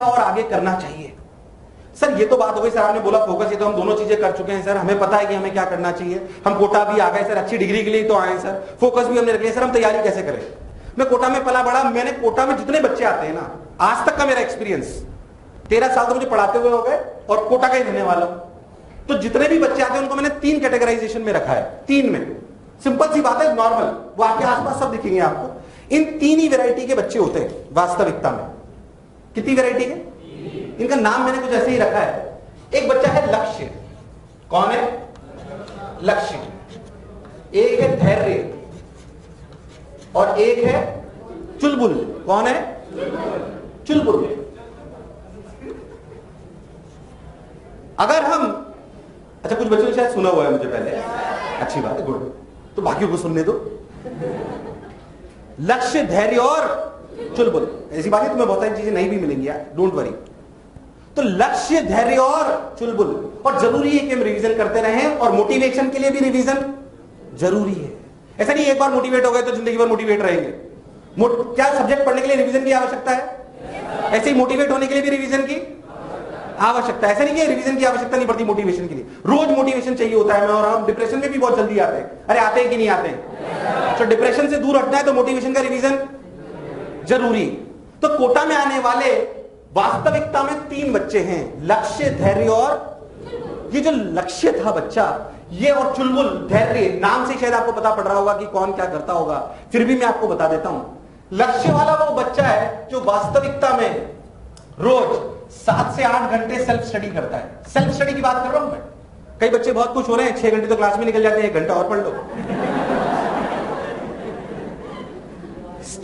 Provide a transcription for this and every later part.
और आगे करना चाहिए। सर ये तो बात हो गई, सर आपने बोला फोकस, ये तो हम दोनों चीजें कर चुके हैं सर, हमें पता है कि हमें क्या करना चाहिए, हम कोटा भी आ गए सर, अच्छी डिग्री के लिए तो आए सर, फोकस भी हमने रख लिया, सर हम तैयारी कैसे करें? मैं कोटा में पला बड़ा, मैंने कोटा में जितने बच्चे आते हैं ना, आज तक का मेरा एक्सपीरियंस 13 साल तो मुझे पढ़ाते हुए हो गए और कोटा का ही रहने वाला हूं, तो जितने भी बच्चे आते हैं उनको मैंने 3 कैटेगराइजेशन में रखा है। 3 में सिंपल सी बात है, नॉर्मल, वो आपके आसपास सब दिखेंगे आपको। इन 3 ही वैरायटी के बच्चे होते हैं वास्तविकता में। कितनी वैरायटी के? इनका नाम मैंने कुछ ऐसे ही रखा है। एक बच्चा है लक्ष्य। कौन है? लक्ष्य। एक है धैर्य और एक है चुलबुल। कौन है? चुलबुल। अगर हम, अच्छा कुछ बच्चों ने शायद सुना हुआ है मुझे पहले, अच्छी बात है, गुड, तो बाकियों को सुनने दो। लक्ष्य, धैर्य और चुलबुल, ऐसी बात है तुम्हें बहुत सारी चीजें नहीं भी मिलेंगी यार, डोंट वरी। तो लक्ष्य, धैर्य और चुलबुल, और जरूरी है कि हम रिवीजन करते रहें, और मोटिवेशन के लिए भी रिवीजन जरूरी है। ऐसा नहीं एक बार मोटिवेट हो गए तो जिंदगी भर मोटिवेट रहेंगे। क्या सब्जेक्ट पढ़ने के लिए रिवीजन की आवश्यकता है? ऐसे ही मोटिवेट होने के लिए भी रिवीजन की आवश्यकता है। ऐसा नहीं कि रिवीजन की आवश्यकता नहीं पड़ती मोटिवेशन के लिए, रोज मोटिवेशन चाहिए होता है। और हम डिप्रेशन में भी बहुत जल्दी आते हैं। अरे आते हैं कि नहीं आते हैं? तो डिप्रेशन से दूर हटना है तो मोटिवेशन का रिवीजन जरूरी। तो कोटा में आने वाले वास्तविकता में 3 बच्चे हैं, लक्ष्य, धैर्य और ये जो लक्ष्य था बच्चा, ये और चुलबुल, धैर्य, नाम से शायद आपको पता पड़ रहा होगा कि कौन क्या करता होगा, फिर भी मैं आपको बता देता हूं। लक्ष्य वाला वो बच्चा है जो वास्तविकता में रोज 7 से 8 घंटे सेल्फ स्टडी करता है। सेल्फ स्टडी की बात कर रहा हूं मैं। कई बच्चे बहुत खुश हो रहे हैं, 6 घंटे तो क्लास में निकल जाते हैं, 1 घंटा और पढ़ लो।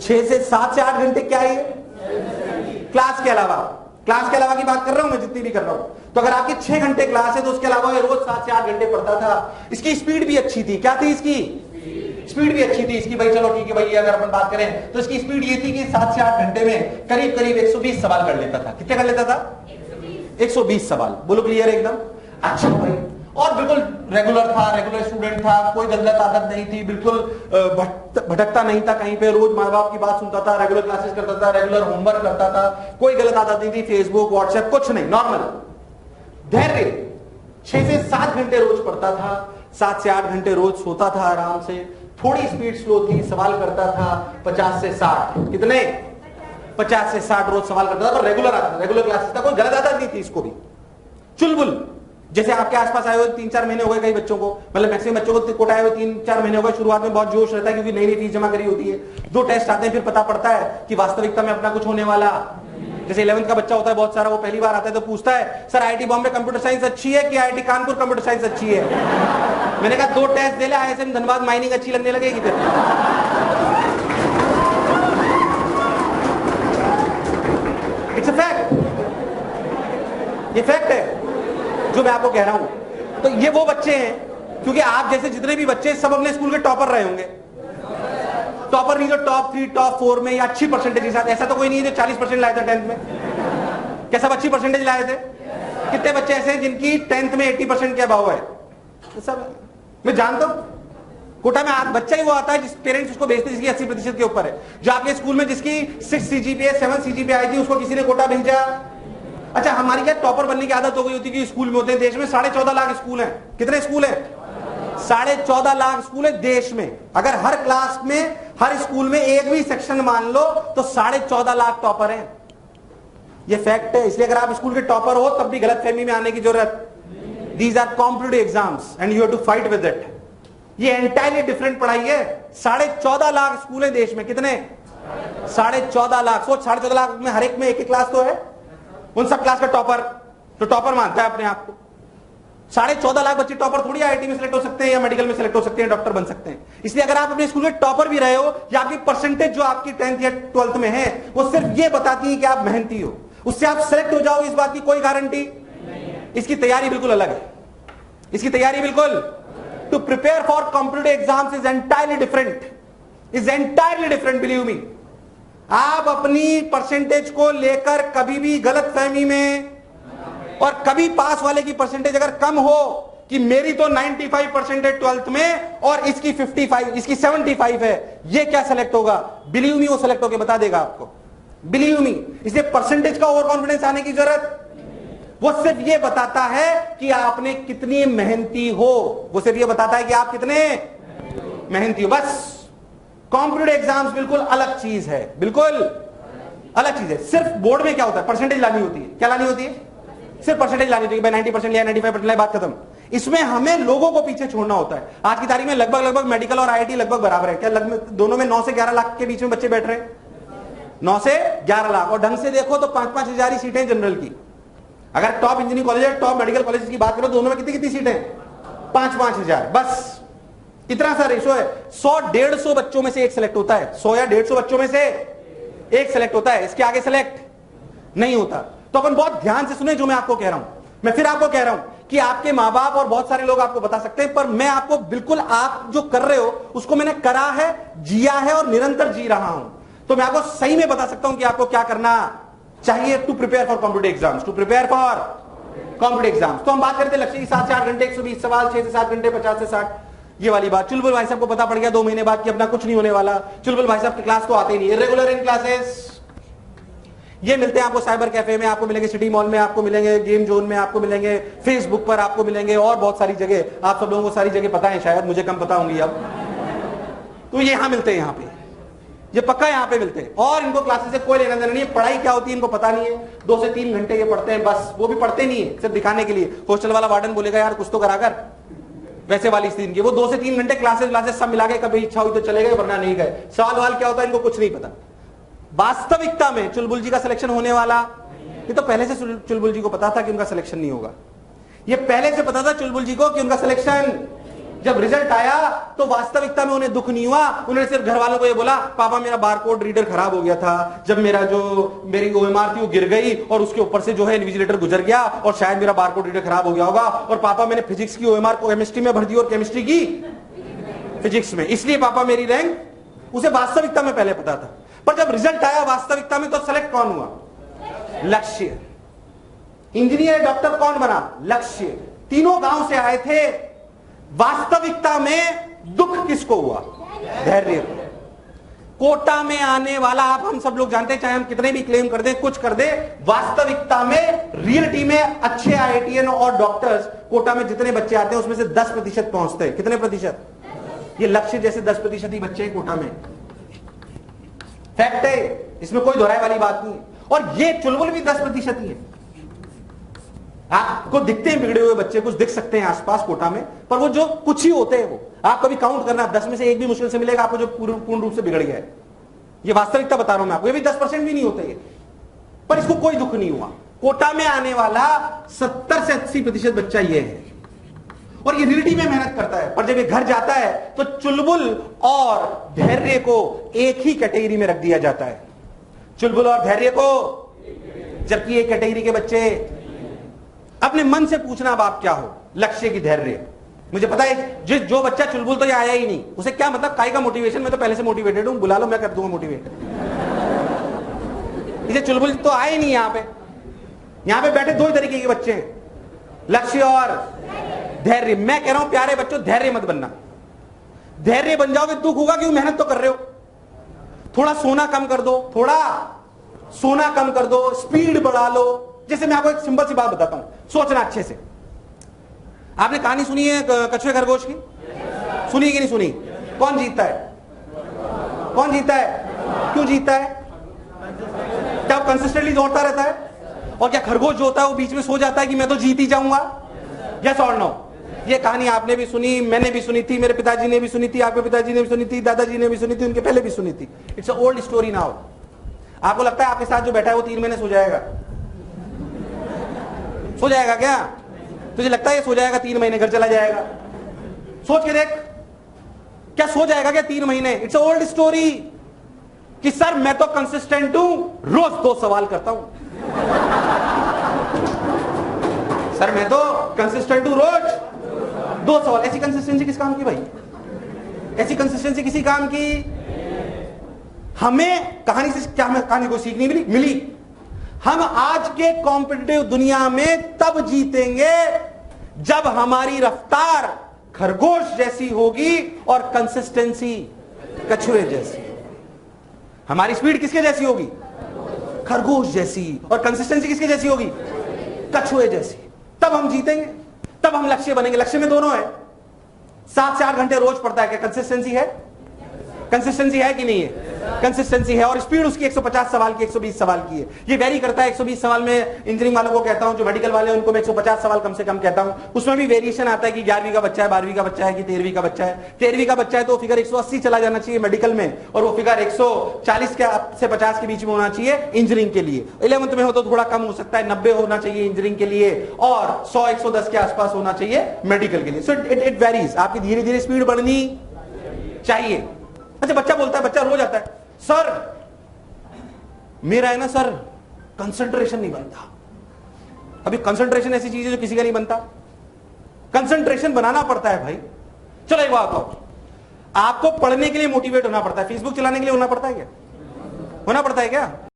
6 से 7 से 8 घंटे क्या है? क्लास के अलावा, क्लास के अलावा की बात कर रहा हूं मैं, जितनी भी कर रहा हूं। तो अगर आपकी 6 घंटे क्लास है तो उसके अलावा ये रोज 7 से 8 घंटे पढ़ता था। इसकी स्पीड भी अच्छी थी। क्या थी इसकी स्पीड? भी अच्छी थी इसकी। भाई चलो ठीक है भाई, अगर अपन बात करें तो इसकी स्पीड ये थी कि 7 से 8 घंटे में करीब करीब 120 सवाल कर लेता था। कितने कर लेता था? 120 सवाल। बोलो क्लियर है एकदम? अच्छा भाई, और बिल्कुल रेगुलर था, रेगुलर स्टूडेंट था, कोई गलत आदत नहीं थी, बिल्कुल भटकता नहीं था कहीं पे, रोज माँ बाप की बात सुनता था, रेगुलर क्लासेस करता था, रेगुलर होमवर्क करता था, कोई गलत आदत नहीं थी, फेसबुक व्हाट्सएप कुछ नहीं, नॉर्मल। धैर्य, 6 से 7 घंटे रोज पढ़ता था, 7 से 8 घंटे रोज सोता था आराम से, थोड़ी स्पीड स्लो थी, सवाल करता था 50 से 60। कितने? 50 से 60 रोज सवाल करता था, पर रेगुलर आता था, रेगुलर क्लासेस था, कोई गलत आदत नहीं थी इसको भी। चुलबुल, जैसे आपके आसपास आए हुए 3-4 महीने हो गए कई बच्चों को, मतलब मैक्सिमम बच्चों को कोटा आए हुए 3-4 महीने हो गए। शुरुआत में बहुत जोश रहता है क्योंकि नई नई फीस जमा करी होती है, 2 टेस्ट आते हैं, फिर पता पड़ता है कि वास्तविकता में अपना कुछ होने वाला। जैसे 11th का बच्चा होता है बहुत सारा, वो पहली बार आता है तो पूछता है sir IIT Bombay computer science अच्छी है कि IIT कानपुर कंप्यूटर साइंस अच्छी है? मैंने कहा 2 टेस्ट दे ले, ISM धनबाद माइनिंग अच्छी लगने लगेगी फिर। इट्स अ फैक्ट, ये फैक्ट है जो मैं आपको कह रहा हूं। तो ये वो बच्चे हैं, क्योंकि आप जैसे जितने भी बच्चे सब अपने स्कूल के टॉपर रहे होंगे। टॉपर नहीं जो टॉप 3 टॉप 4 में या अच्छी परसेंटेज के साथ, ऐसा तो कोई नहीं है जो 40% लाए थे 10th में। क्या सब अच्छी परसेंटेज लाए थे? कितने बच्चे ऐसे हैं जिनकी 10th में 80% के अभाव है? तो सब मैं जानता हूं। कोटा में बच्चा ही वो आता है जिस पेरेंट्स उसको भेजते जिसकी 80% के ऊपर है। जो आपके स्कूल में जिसकी 6 CGPA 7 CGPA आई थी, उसको किसी ने कोटा भेजा। अच्छा, हमारी क्या टॉपर बनने की आदत हो गई होती है कि स्कूल में होते हैं, देश में 14.5 लाख स्कूल हैं। कितने स्कूल हैं? 14.5 लाख स्कूल है देश में। अगर हर क्लास में, हर स्कूल में एक भी सेक्शन मान लो तो 14.5 लाख टॉपर हैं। ये फैक्ट है। इसलिए अगर आप स्कूल के टॉपर हो तब भी गलत फहमी में आने की जरूरत। These are competitive exams and you have to fight with it. ये एंटायरली डिफरेंट पढ़ाई है। 14.5 लाख स्कूल है देश में। कितने? 14.5 लाख। सोच, 14.5 लाख में हर एक में एक क्लास तो है। उन सब क्लास का टॉपर तो टॉपर मानता है अपने आप को। 14.5 लाख बच्चे टॉपर थोड़ी IIT में सिलेक्ट हो सकते हैं या मेडिकल में सिलेक्ट हो सकते हैं, डॉक्टर बन सकते हैं। इसलिए अगर आप अपने स्कूल में टॉपर भी रहे हो या आपकी परसेंटेज जो आपकी 10th या 12th में है वो सिर्फ ये बताती है कि आप मेहनती हो, उससे आप सिलेक्ट हो जाओ इस बात की कोई गारंटी नहीं है। इसकी तैयारी बिल्कुल अलग है। इसकी तैयारी बिल्कुल, to prepare for competitive exams is entirely different, is entirely different, believe me. आप अपनी परसेंटेज को लेकर कभी भी गलत फहमी में, और कभी पास वाले की परसेंटेज अगर कम हो कि मेरी तो 95% है 12th में और इसकी 55, इसकी 75 है, ये क्या सेलेक्ट होगा? बिलीव मी वो सेलेक्ट होकर बता देगा आपको। Believe me. इसलिए परसेंटेज का ओवर कॉन्फिडेंस आने की जरूरत, वो सिर्फ ये बताता है कि आपने कितनी मेहनती हो, वो सिर्फ ये बताता है कि आप कितने मेहनती हो, बस। कॉम्पिटिटिव एग्जाम्स बिल्कुल अलग चीज है, बिल्कुल अलग चीज है। सिर्फ बोर्ड में क्या होता है, परसेंटेज लानी होती है। क्या लानी होती है? सिर्फ परसेंटेज लानी होती है, भाई 90% लिया, 95% लिया, बात खत्म। इसमें हमें लोगों को पीछे छोड़ना होता है। आज की तारीख में लगभग मेडिकल और आईआईटी लगभग बराबर है। क्या दोनों में 9 से 11 लाख के बीच में बच्चे बैठ रहे हैं? 9 से 11 लाख। और ढंग से देखो तो 5-5 हजार ही सीटें जनरल की। अगर टॉप इंजीनियरिंग कॉलेज है, टॉप मेडिकल कॉलेज की बात करो, दोनों में कितनी सीटें? 5-5 हजार, बस इतना सा रेशो है। 100-150 बच्चों में से एक सिलेक्ट होता है। 100 या 150 बच्चों में से एक सिलेक्ट होता है, इसके आगे सिलेक्ट नहीं होता। तो अपन बहुत ध्यान से सुने जो मैं आपको कह रहा हूं। मैं फिर आपको कह रहा हूं कि आपके मां बाप और बहुत सारे लोग आपको बता सकते हैं, पर मैं आपको बिल्कुल, आप जो कर रहे हो उसको मैंने करा है, जिया है और निरंतर जी रहा हूं। तो मैं आपको सही में बता सकता हूं कि आपको क्या करना चाहिए to prepare for competitive exams, to prepare for competitive exams. तो हम बात करते हैं लक्ष्य की। 7 से 8 घंटे 120 सवाल, 6 से 7 घंटे 50 से 60, ये वाली बात। चुलबुल भाई साहब को पता पड़ गया 2 महीने बाद कि अपना कुछ नहीं होने वाला। चुलबुल भाई साहब की क्लास तो आते ही नहीं, रेगुलर इन क्लासेस। ये मिलते हैं आपको साइबर कैफे में, आपको मिलेंगे सिटी मॉल में, आपको मिलेंगे गेम जोन में, आपको मिलेंगे फेसबुक पर, आपको मिलेंगे और बहुत सारी जगह। आप सब लोगों को सारी जगह पता है, शायद मुझे कम पता होंगी अब। तो ये यहां मिलते हैं, यहां पे, ये पक्का यहां पे मिलते हैं। और इनको क्लासेस से कोई लेना देना नहीं है, पढ़ाई क्या होती है इनको पता नहीं है। 2 से 3 घंटे ये पढ़ते हैं बस, वो भी पढ़ते नहीं है, सिर्फ दिखाने के लिए। हॉस्टल वाला वार्डन बोलेगा यार कुछ तो कराकर, वैसे वाली स्थिति की। वो 2 से 3 घंटे क्लासेस सब मिला के, कभी इच्छा हुई तो चले गए वरना नहीं गए। सवाल वाल क्या होता है इनको कुछ नहीं पता। वास्तविकता में चुलबुल जी का सिलेक्शन होने वाला, ये तो पहले से चुलबुल जी को पता था कि उनका सिलेक्शन नहीं होगा। ये पहले से पता था चुलबुल जी को कि उनका सिलेक्शन, जब रिजल्ट आया तो वास्तविकता में उन्हें दुख नहीं हुआ। उन्होंने सिर्फ घर वालों को ये बोला, पापा मेरा बारकोड रीडर खराब हो गया था, जब मेरी ओएमआर थी वो गिर गई और उसके ऊपर से जो है इन्विजिलेटर गुजर गया और शायद मेरा बारकोड रीडर खराब हो गया होगा। और पापा मैंने फिजिक्स की ओएमआर को केमिस्ट्री में भर दी और केमिस्ट्री की फिजिक्स में, इसलिए पापा मेरी रैंक। उसे वास्तविकता में पहले पता था, पर जब रिजल्ट आया वास्तविकता में तो सेलेक्ट कौन हुआ? लक्ष्य। इंजीनियर डॉक्टर कौन बना? लक्ष्य। तीनों गांव से आए थे। वास्तविकता में दुख किसको हुआ? धैर्य। कोटा में आने वाला, आप हम सब लोग जानते हैं, चाहे हम कितने भी क्लेम कर दें, कुछ कर दे, वास्तविकता में रियलिटी में अच्छे आईआईटीएन और डॉक्टर्स कोटा में जितने बच्चे आते हैं उसमें से 10% पहुंचते हैं। कितने प्रतिशत? ये लक्ष्य जैसे 10% ही बच्चे हैं कोटा में। फैक्ट है, इसमें कोई दोहराए वाली बात नहीं है। और ये चुलबुल भी 10% ही है। आपको दिखते हैं बिगड़े हुए बच्चे, कुछ दिख सकते हैं आसपास कोटा में, पर वो जो कुछ ही होते हैं, वो आप कभी काउंट करना, 10 में से एक भी मुश्किल से मिलेगा आपको जो पूर्ण रूप से बिगड़ गया है। ये वास्तविकता बता रहा हूं मैं आपको, ये भी 10% भी नहीं होते ये, पर इसको कोई दुख नहीं हुआ। कोटा में आने वाला 70 से 80% बच्चा ये है और ये रियलिटी में मेहनत करता है। पर जब ये घर जाता है तो चुलबुल और धैर्य को एक ही कैटेगरी में रख दिया जाता है। चुलबुल और धैर्य को, जबकि एक कैटेगरी के बच्चे। अपने मन से पूछना अब आप क्या हो, लक्ष्य की धैर्य। मुझे पता है जो बच्चा चुलबुल तो ये आया ही नहीं, उसे क्या मतलब काय का मोटिवेशन, मैं तो पहले से मोटिवेटेड हूं, बुला लो मैं कर दूंगा मोटिवेट। इसे चुलबुल तो आए ही नहीं। यहां पे बैठे 2 ही तरीके के बच्चे हैं, लक्ष्य और धैर्य। मैं कह रहा हूं प्यारे बच्चों, धैर्य मत बनना। धैर्य बन जाओगे दुख होगा, क्यों? मेहनत तो कर रहे हो। थोड़ा सोना कम कर दो, थोड़ा सोना कम कर दो, स्पीड बढ़ा लो। जैसे मैं आपको एक सिंपल सी बात बताता हूं, सोचना अच्छे से। आपने कहानी सुनी है कछुए खरगोश की? सुनी कि नहीं सुनी? कौन जीतता है? कौन जीतता है? क्यों जीतता है? क्या वो कंसिस्टेंटली दौड़ता रहता है? और क्या खरगोश जो होता है वो बीच में सो जाता है कि मैं तो जीत ही जाऊंगा? यस और नो? ये कहानी आपने भी सुनी, मैंने भी सुनी थी, मेरे पिताजी ने भी सुनी थी, आपके पिताजी ने भी सुनी थी, दादाजी ने भी सुनी थी, उनके पहले भी सुनी थी। It's a old story now. आपको लगता है आपके साथ जो बैठा है वो 3 महीने सो जाएगा? सो जाएगा क्या? तुझे लगता है ये सो जाएगा 3 महीने घर चला जाएगा? सोच के देख, क्या सो जाएगा क्या 3 महीने? इट्स अ ओल्ड स्टोरी कि सर मैं तो कंसिस्टेंट हूं, रोज 2 सवाल करता हूं। सर मैं तो कंसिस्टेंट हूं, रोज 2 सवाल। ऐसी कंसिस्टेंसी किस काम की भाई? ऐसी कंसिस्टेंसी किसी काम की? हमें कहानी से क्या, हमें कहानी को सीख नहीं मिली। हम आज के कॉम्पिटिटिव दुनिया में तब जीतेंगे जब हमारी रफ्तार खरगोश जैसी होगी और कंसिस्टेंसी कछुए जैसी। हमारी स्पीड किसके जैसी होगी? खरगोश जैसी। और कंसिस्टेंसी किसकी जैसी होगी? कछुए जैसी। तब हम जीतेंगे, तब हम लक्ष्य बनेंगे। लक्ष्य में दोनों है, 7 से 8 घंटे रोज पढ़ता है, क्या कंसिस्टेंसी है? कंसिस्टेंसी है कि नहीं है? कंसिस्टेंसी है। और स्पीड उसकी 150 सवाल की, 120 सवाल की है। ये वेरी करता है। 120 सवाल में इंजीनियरिंग वालों को कहता हूं, जो मेडिकल वाले हैं उनको मैं 150 सवाल कम से कम कहता हूं। उसमें भी वेरिएशन आता है कि 11वीं का बच्चा है, 12वीं का बच्चा है कि 13वीं का बच्चा है। 13वीं का बच्चा है तो फिगर 180 चला जाना चाहिए मेडिकल में, और वो फिगर 140 से 50 के बीच में होना चाहिए इंजीनियरिंग के लिए। 11th में हो तो थोड़ा कम हो सकता है, 90 होना चाहिए इंजीनियरिंग के लिए, और 100-110 के आसपास होना चाहिए मेडिकल के लिए। So it varies. आपकी धीरे धीरे स्पीड बढ़नी चाहिए। अच्छा, बच्चा बोलता है, बच्चा रोज आता है, सर मेरा है ना सर कंसंट्रेशन नहीं बनता। अभी कंसंट्रेशन ऐसी चीज है जो किसी का नहीं बनता। कंसंट्रेशन बनाना पड़ता है भाई। चलो एक बात बताओ, आपको पढ़ने के लिए मोटिवेट होना पड़ता है, फेसबुक चलाने के लिए होना पड़ता है क्या? होना पड़ता है क्या?